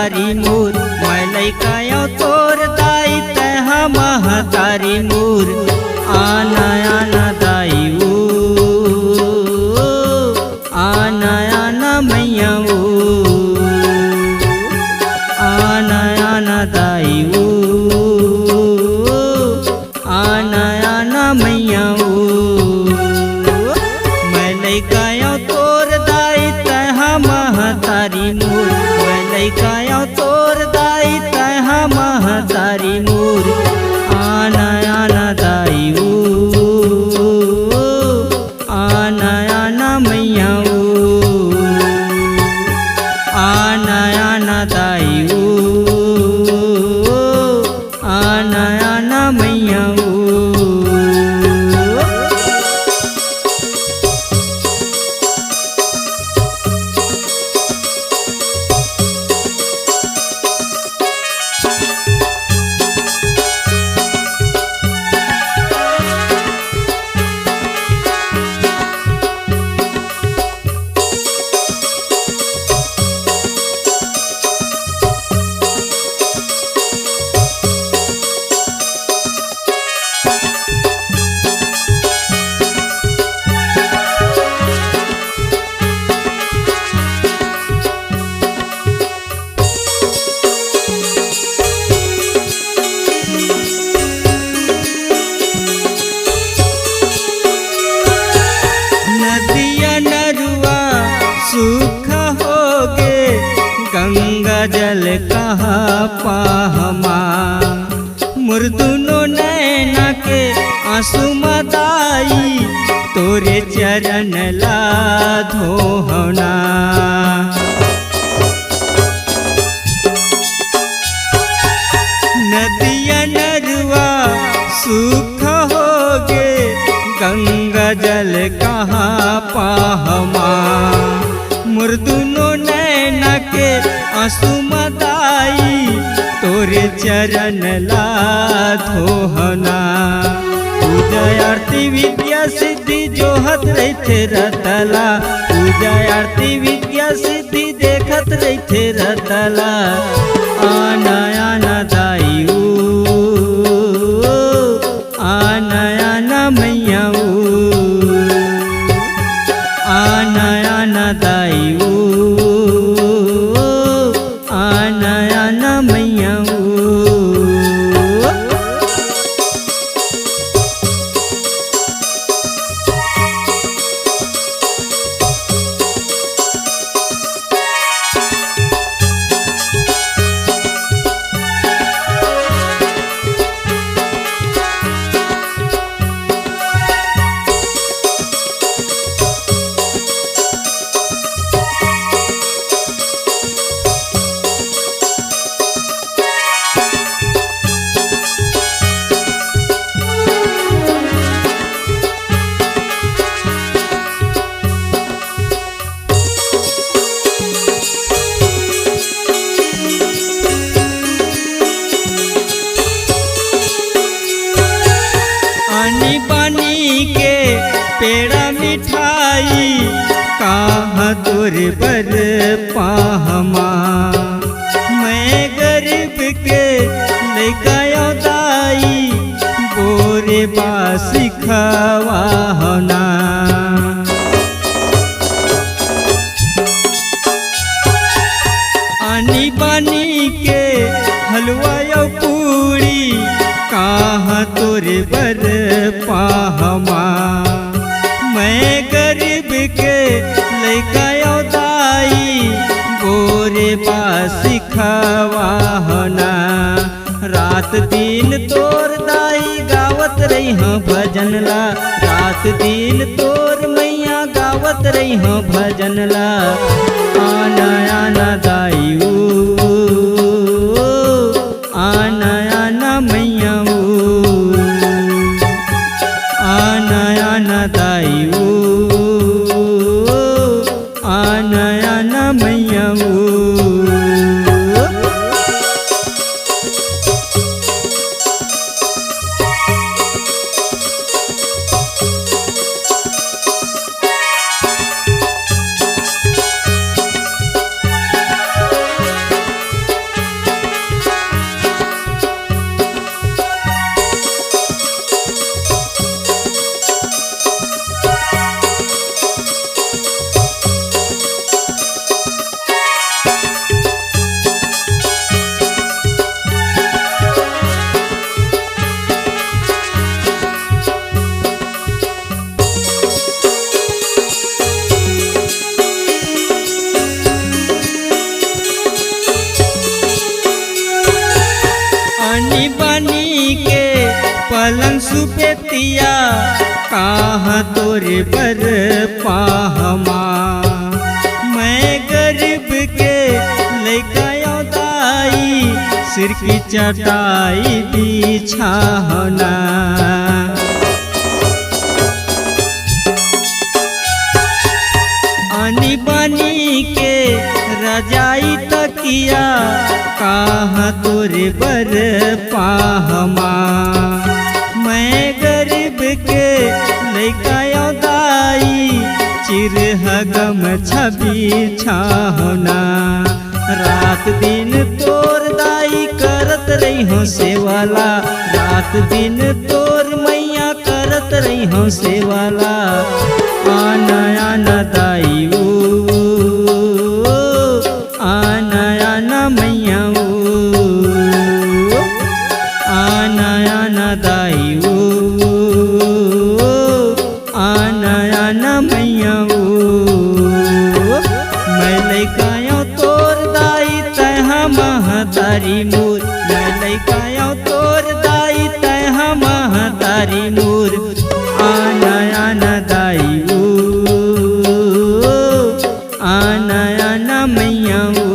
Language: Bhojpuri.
महतारी मोर, मैं लइका तोर दाई तह महतारी मोर। आना आना दाई ओ, आना आना मैया ओ, आना आना दाई ओ, आना आना मैया ओ। मैं लइका तोर दाई तह महतारी मोर, मैं लइका तोर दाई तह महतारी मोर। आना आना दाई ओ, आना आना मैया ओ, आना आना दाई ओ, आना आना मैया ओ। सूख होगे गंगा जल कहाँ पाहमा, मुर्दुनो नैना के आंसू मदाई तोरे चरण ला धोहना। नदिया नरुआ सूख होगे गंगा जल कहाँ पाहमा, मुर्दुनो नैना के आंसू मदाई तोरे चरण ला धोहना। पूजा आरती विद्या सिद्धि जोहत रहते रतला, पूजा आरती विद्या सिद्धि देखत रहते रतला। आना आना दाई ओ, आना आना मैया ओ, आना आना दाई ओ, आना आना मैया ओ। बनी के पेड़ा मिठाई कहाँ तोर बर पाहमा, मैं गरीब के लइका दाई बोरे बास खवाहना। आनी बानी के हलवा पूरी कहाँ तोरे बर पाहमा, मैं गरीब के लइका दाई गोरे बास खवाहना। रात दिन तोर दाई गावत रही हाँ भजन ला, रात दिन तोर मैया गावत रही हाँ भजन ला। आना आना दाई ओ, आना आना मैया ओ, आना आना दाई ओ, आना आना मैया ओ। पलंग सुपेतिया कहाँ तोरे पर पाहमा। मैं गरीब के लइका दाई सिर की चटाई बिछाना। आनी बानी के रजाई तकिया कहाँ तोरे बर पाहमा। मैं गरीब के लइका दाई चिरहगम छवि छाहना। रात दिन तोर दाई करत रही हो सेवाला, रात दिन तोर मैया करत रही हो सेवाला। आना आना दाई ओ, आना आना मैया ओ, आना आना दाई ओ, आना आना मैया ओ। मैं लइकायो तोर दाई तैहा महतारी मोर, मैं लइकायो तोर दाई तैहा महतारी मोर। आना आना दाई ओ, आना आना मैया ओ।